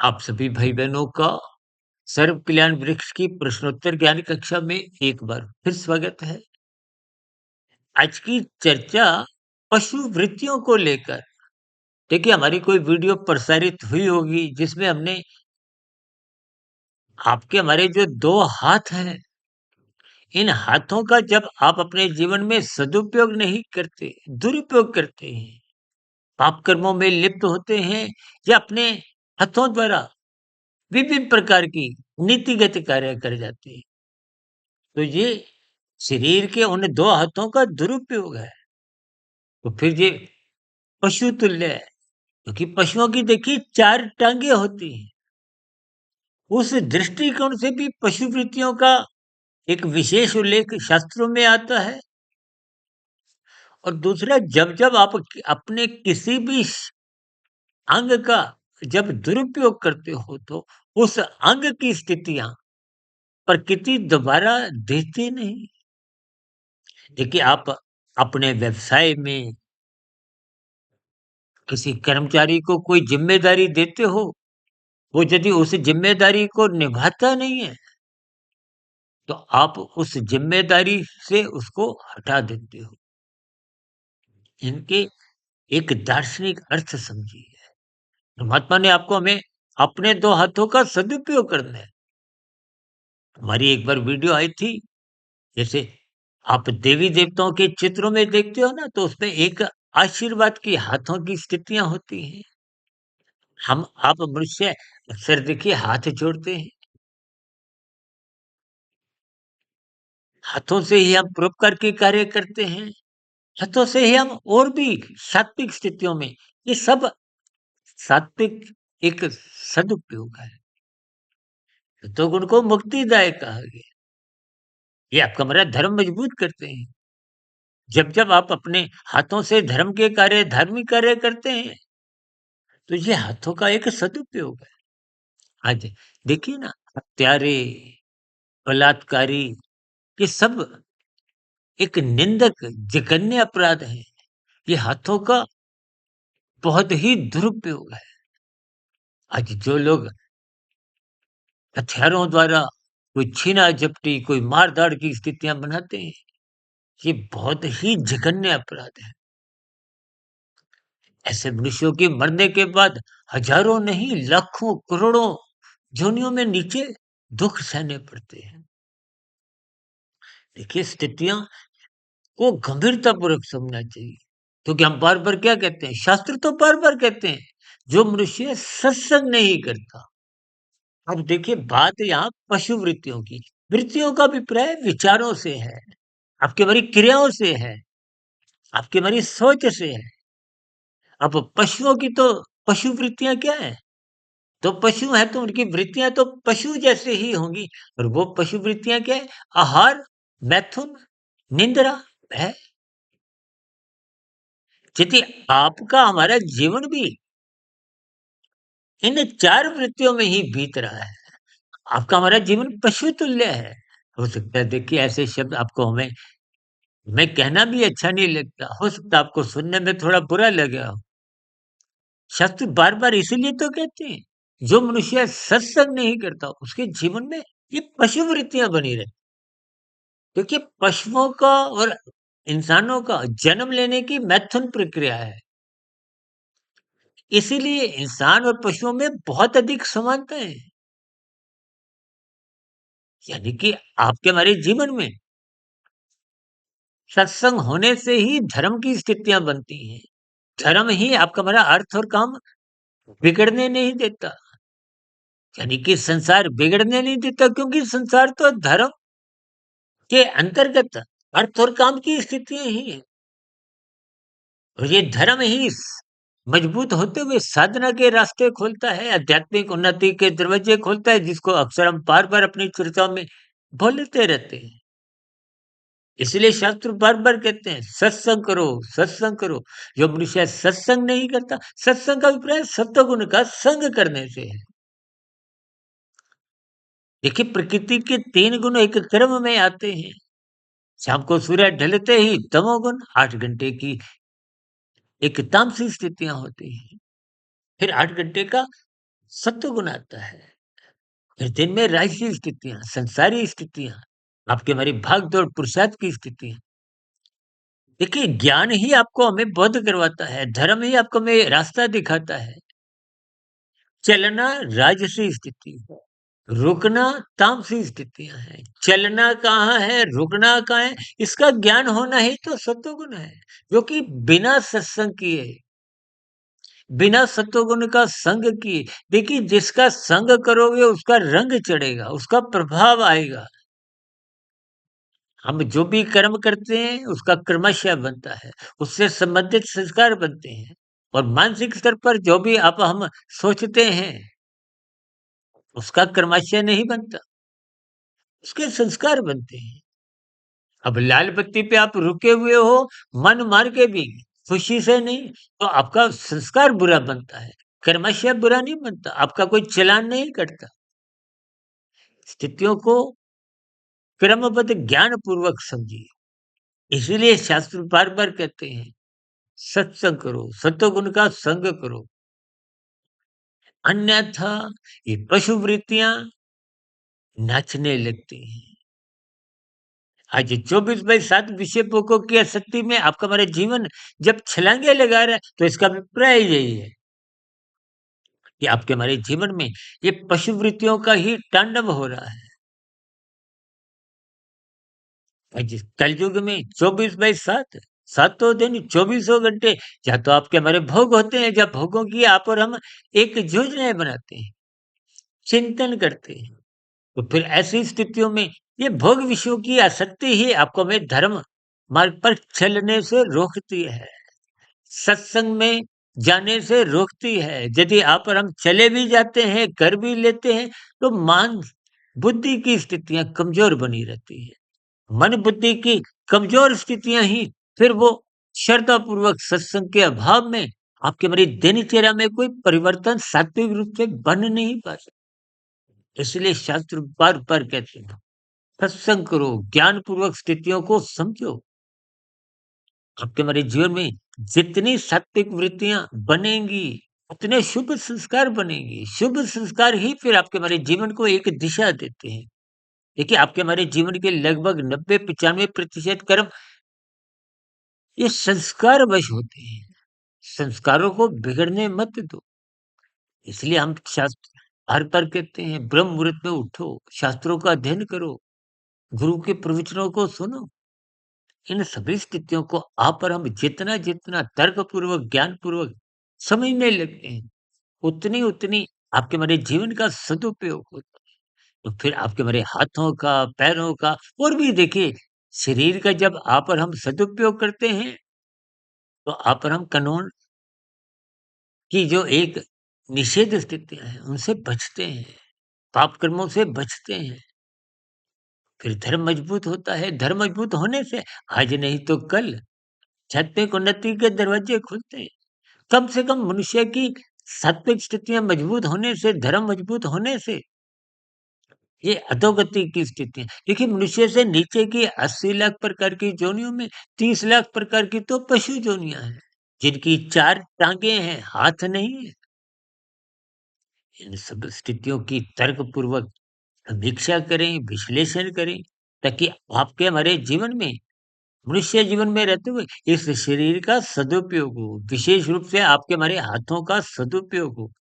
आप सभी भाई-बहनों का सर्व कल्याण वृक्ष की प्रश्नोत्तर ज्ञान कक्षा में एक बार फिर स्वागत है। आज की चर्चा पशु वृत्तियों को लेकर। देखिए, हमारी कोई वीडियो प्रसारित हुई होगी जिसमें हमने आपके हमारे जो 2 हाथ हैं, इन हाथों का जब आप अपने जीवन में सदुपयोग नहीं करते, दुरुपयोग करते हैं, पाप कर्मों में लिप्त होते हैं या अपने हाथों द्वारा विभिन्न प्रकार की नीतिगत कार्य कर जाते हैं। तो ये शरीर के उन 2 हाथों का दुरुपयोग है। तो फिर ये पशु तुल्य है, क्योंकि पशुओं की देखिए 4 टाँगें होती हैं। उस दृष्टिकोण से भी पशु वृत्तियों का एक विशेष उल्लेख शास्त्रों में आता है। और दूसरा, जब-जब आप अपने किसी भी अंग का जब दुरुपयोग करते हो, तो उस अंग की स्थितियाँ प्रकृति दोबारा देती नहीं। देखिए, आप अपने व्यवसाय में किसी कर्मचारी को कोई ज़िम्मेदारी देते हो, वो यदि उस ज़िम्मेदारी को निभाता नहीं है, तो आप उस ज़िम्मेदारी से उसको हटा देते हो। इनके एक दार्शनिक अर्थ समझिए। परमात्मा ने आपको हमें अपने 2 हाथों का सदुपयोग करना है। हमारी एक बार वीडियो आई थी, जैसे आप देवी-देवताओं के चित्रों में देखते हो ना, तो उसमें एक आशीर्वाद की हाथों की स्थितियाँ होती हैं। हम आप मनुष्य अक्सर देखिए हाथ जोड़ते हैं। हाथों से ही हम परोपकार के कार्य करते हैं। हाथों से ही हम और भी सात्विक स्थितियों में, ये सब सात्विक एक सदुपयोग है। तो गुण को मुक्तिदायक कहा गया। ये आपका हमारा धर्म मजबूत करते हैं। जब-जब आप अपने हाथों से धर्म के कार्य, धार्मिक कार्य करते हैं, तो ये हाथों का एक सदुपयोग है। आज देखिए ना, हत्यारे, बलात्कारी, ये सब एक निंदक, जघन्य अपराध है। ये हाथों का बहुत ही दुरुपयोग है। आज जो लोग हथियारों द्वारा कोई छीना-झपटी, कोई मार-धाड़ की स्थितियाँ बनाते हैं, ये बहुत ही जघन्य अपराध है। ऐसे मनुष्यों के मरने के बाद हजारों नहीं, लाखों, करोड़ों योनियों में नीचे दुःख सहने पड़ते हैं। देखिए, स्थितियाँ को गंभीरतापूर्वक समझना चाहिए, क्योंकि हम बार-बार क्या कहते हैं? शास्त्र तो बार-बार कहते हैं, जो मनुष्य सत्संग नहीं करता। अब देखिए, बात यहाँ पशु वृत्तियों की। वृत्तियों का अभिप्राय विचारों से है, आपकी हमारी क्रियाओं से है, आपकी हमारी सोच से है। अब पशुओं की तो पशु वृत्तियाँ क्या हैं? तो पशु हैं तो उनकी वृत्तियाँ तो पशु जैसे ही होंगी। और वो पशु वृत्तियाँ क्या है? आहार, मैथुन, निद्रा, भय। यदि आपका हमारा जीवन भी इन 4 वृत्तियों में ही बीत रहा है, आपका हमारा जीवन पशु तुल्य है। हो सकता है देखिए ऐसे शब्द आपको हमें कहना भी अच्छा नहीं लगता, हो सकता है आपको सुनने में थोड़ा बुरा लगा हो। शास्त्र बार-बार इसीलिए तो कहते हैं, जो मनुष्य सत्संग नहीं करता, उसके जीवन में ये पशु वृत्तियाँ बनी रहती। देखिए, पशुओं का और इंसानों का जन्म लेने की मैथुन प्रक्रिया है। इसीलिए इंसान और पशुओं में बहुत अधिक समानताएँ हैं। यानी कि आपके हमारे जीवन में सत्संग होने से ही धर्म की स्थितियाँ बनती हैं। धर्म ही आपका हमारा अर्थ और काम बिगड़ने नहीं देता। यानी कि संसार बिगड़ने नहीं देता, क्योंकि संसार तो धर्म के अंतर्गत अर्थ और काम की स्थितियाँ ही हैं। और ये धर्म ही मजबूत होते हुए साधना के रास्ते खोलता है, आध्यात्मिक उन्नति के दरवाजे खोलता है, जिसको अक्सर हम बार-बार अपनी चर्चाओं में बोलते रहते हैं। इसलिए शास्त्र बार-बार कहते हैं, सत्संग करो, सत्संग करो। जो मनुष्य सत्संग नहीं करता, सत्संग का अभिप्राय सत्वगुण का संग करने से है। देखिए, प्रकृति के 3 गुण एक क्रम में आते हैं। शाम को सूर्य ढलते ही तमोगुण, 8 घंटे की एक तामसिक स्थितियाँ होती हैं। फिर 8 घंटे का सत्वगुण आता है। फिर दिन में राजसी स्थितियाँ, संसारी स्थितियाँ, आपकी हमारी भाग-दौड़ पुरुषार्थ की स्थितियाँ। देखिए, ज्ञान ही आपको हमें बोध करवाता है, धर्म ही आपको हमें रास्ता दिखाता है। चलना राजसी स्थिति है, रुकना तामसी स्थितियाँ हैं। चलना कहाँ है, रुकना कहाँ है, इसका ज्ञान होना ही तो सत्वगुण है, जो कि बिना सत्संग किए, बिना सत्वगुण का संग किए, देखिए जिसका संग करोगे उसका रंग चढ़ेगा, उसका प्रभाव आएगा। हम जो भी कर्म करते हैं उसका क्रमशः बनता है, उससे संबंधित संस्कार बनते हैं और मानसिक स्तर पर जो भी आप हम सोचते हैं, उसका क्रमशः नहीं बनता, उसके संस्कार बनते हैं। अब लाल बत्ती पे आप रुके हुए हो, मन मार के भी, खुशी से नहीं, तो आपका संस्कार बुरा बनता है, कर्मशः बुरा नहीं बनता, आपका कोई चालान नहीं कटता। स्थितियों को क्रमबद्ध ज्ञानपूर्वक समझिए। इसीलिए शास्त्र बार-बार कहते हैं, सत्संग करो, सत्वगुण का संग करो, अन्यथा ये पशु वृत्तियाँ नाचने लगती हैं। आज 24/7 विषय भोगों की आसक्ति में आपका हमारा जीवन जब छलांगे लगा रहा है, तो इसका अभिप्राय यही है कि आपके हमारे जीवन में ये पशु वृत्तियों का ही तांडव हो रहा है। आज इस कलयुग में 24/7 सातों दिन चौबीसों घंटे या तो आपके हमारे भोग होते हैं, जब भोगों की आप और हम एक योजनाएं बनाते हैं, चिंतन करते हैं। तो फिर ऐसी स्थितियों में ये भोग विषयों की आसक्ति ही आपको हमें धर्म मार्ग पर चलने से रोकती है, सत्संग में जाने से रोकती है। यदि आप और हम चले भी जाते हैं, कर भी लेते हैं, तो बुद्धि की स्थितियाँ कमज़ोर बनी रहती हैं। मन बुद्धि की कमज़ोर स्थितियाँ ही फिर वो श्रद्धापूर्वक सत्संग के अभाव में आपके हमारी दिनचर्या में कोई परिवर्तन सात्विक रूप से बन नहीं पाता। इसलिए शास्त्र बार-बार कहते हैं, सत्संग करो, ज्ञानपूर्वक स्थितियों को समझो। आपके हमारे जीवन में जितनी सात्विक वृत्तियाँ बनेंगी, उतने शुभ संस्कार बनेंगे। शुभ संस्कार ही फिर आपके हमारे जीवन को एक दिशा देते हैं। देखिए, आपके हमारे जीवन के लगभग 90-95% कर्म ये संस्कारवश होते हैं। संस्कारों को बिगड़ने मत दो। इसलिए हम शास्त्र बार-बार कहते हैं, ब्रह्म मुहूर्त में उठो, शास्त्रों का अध्ययन करो, गुरु के प्रवचनों को सुनो। इन सभी स्थितियों को आप और हम जितना-जितना तर्कपूर्वक, ज्ञानपूर्वक समझने लगते हैं, उतनी-उतनी आपके हमारे जीवन का सदुपयोग होता है। तो फिर आपके हमारे हाथों का, पैरों का और भी देखिए, शरीर का जब आप और हम सदुपयोग करते हैं, तो आप और हम कानून की जो एक निषेध स्थितियाँ हैं, उनसे बचते हैं, पाप कर्मों से बचते हैं। फिर धर्म मजबूत होता है, धर्म मजबूत होने से आज नहीं तो कल आध्यात्मिक उन्नति के दरवाजे खुलते हैं। कम से कम मनुष्य की सात्विक स्थितियाँ मजबूत होने से, धर्म मजबूत होने से, ये अधोगति की स्थितियाँ देखिए, मनुष्य से नीचे की 80 लाख प्रकार की योनियों में 30 लाख प्रकार की तो पशु योनियाँ हैं, जिनकी 4 टाँगें हैं, हाथ नहीं है। इन सब स्थितियों की तर्कपूर्वक समीक्षा करें, विश्लेषण करें, ताकि आपके हमारे जीवन में, मनुष्य जीवन में रहते हुए इस शरीर का सदुपयोग हो, विशेष रूप से आपके हमारे हाथों का सदुपयोग हो।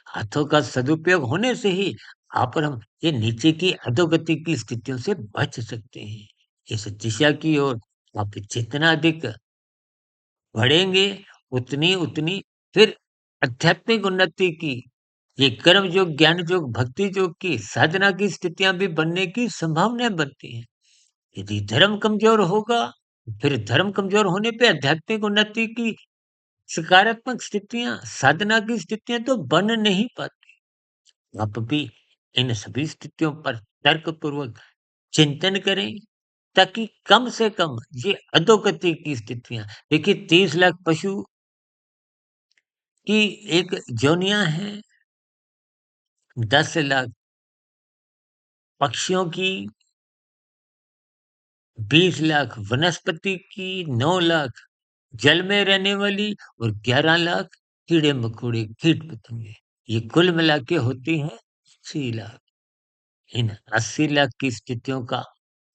हाथों का सदुपयोग होने से ही आप और हम ये नीचे की अधोगति की स्थितियों से बच सकते हैं। इस दिशा की ओर आप जितना अधिक बढ़ेंगे, उतनी-उतनी फिर आध्यात्मिक उन्नति की, ये कर्म योग, ज्ञान योग, भक्ति योग की साधना की स्थितियाँ भी बनने की संभावनाएँ बनती हैं। यदि धर्म कमज़ोर होगा, फिर धर्म कमज़ोर होने पे आध्यात्मिक उन्नति की सकारात्मक स्थितियाँ, साधना की स्थितियाँ तो बन नहीं पाती। आप भी इन सभी स्थितियों पर तर्कपूर्वक चिंतन करें, ताकि कम से कम ये अधोगति की स्थितियाँ देखिए, 30 लाख पशु की एक योनियाँ हैं, 10 लाख पक्षियों की, 20 लाख वनस्पति की, 9 लाख जल में रहने वाली और 11 लाख कीड़े-मकोड़े, कीट-पतंगे। ये कुल मिला के होती हैं 80 लाख। इन 80 लाख की स्थितियों का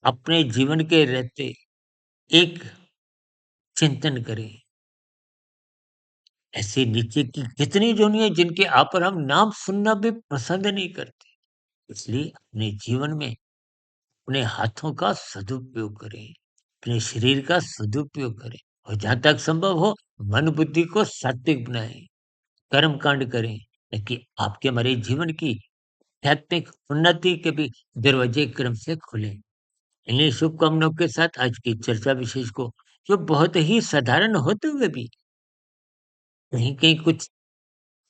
अपने जीवन के रहते एक चिंतन करें। ऐसे नीचे की कितनी दुनिया जिनके आप और हम नाम सुनना भी पसंद नहीं करते। इसलिए अपने जीवन में अपने हाथों का सदुपयोग करें, अपने शरीर का सदुपयोग करें और जहाँ तक संभव हो मन बुद्धि को सात्विक बनाएँ, कर्म कांड करें, ताकि आपके हमारे जीवन की आध्यात्मिक उन्नति के भी दरवाजे क्रम से खुलें। इन्हीं शुभकामनाओं के साथ आज की चर्चा विशेष को जो बहुत ही साधारण होते हुए भी कहीं-कहीं कुछ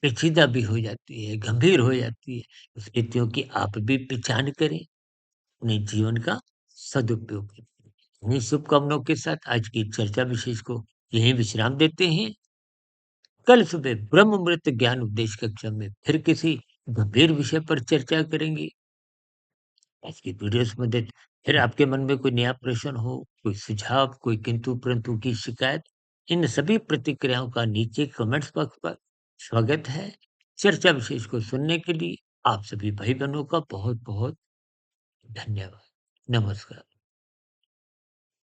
पेचीदा भी हो जाती है, गंभीर हो जाती है, उस स्थितियों की आप भी पहचान करें, अपने जीवन का सदुपयोग करें। इन्हीं शुभकामनाओं के साथ आज की चर्चा विशेष को यहीं विश्राम देते हैं। कल सुबह ब्रह्म मुहूर्त ज्ञान उपदेश कक्षा में फिर किसी गंभीर विषय पर चर्चा करेंगे। आज की वीडियो से मदद फिर आपके मन में कोई नया प्रश्न हो, कोई सुझाव, कोई किंतु-परंतु की शिकायत, इन सभी प्रतिक्रियाओं का नीचे कमेंट्स बॉक्स पर स्वागत है। चर्चा विशेष को सुनने के लिए आप सभी भाई-बहनों का बहुत-बहुत धन्यवाद। नमस्कार।